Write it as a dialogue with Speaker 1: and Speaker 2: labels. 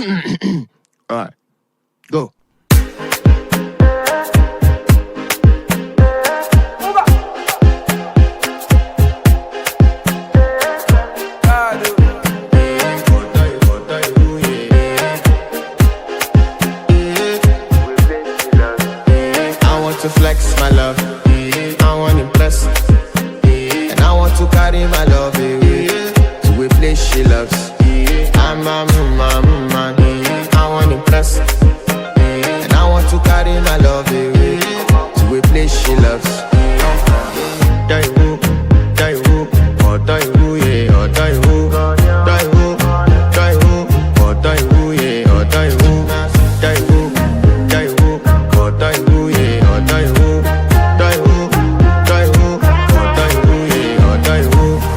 Speaker 1: Alright, go.
Speaker 2: To flex my love, I want to impress, and I want to carry my love away to a place she loves. I'm a man, I want to impress, and I want to carry my love away to a place she loves.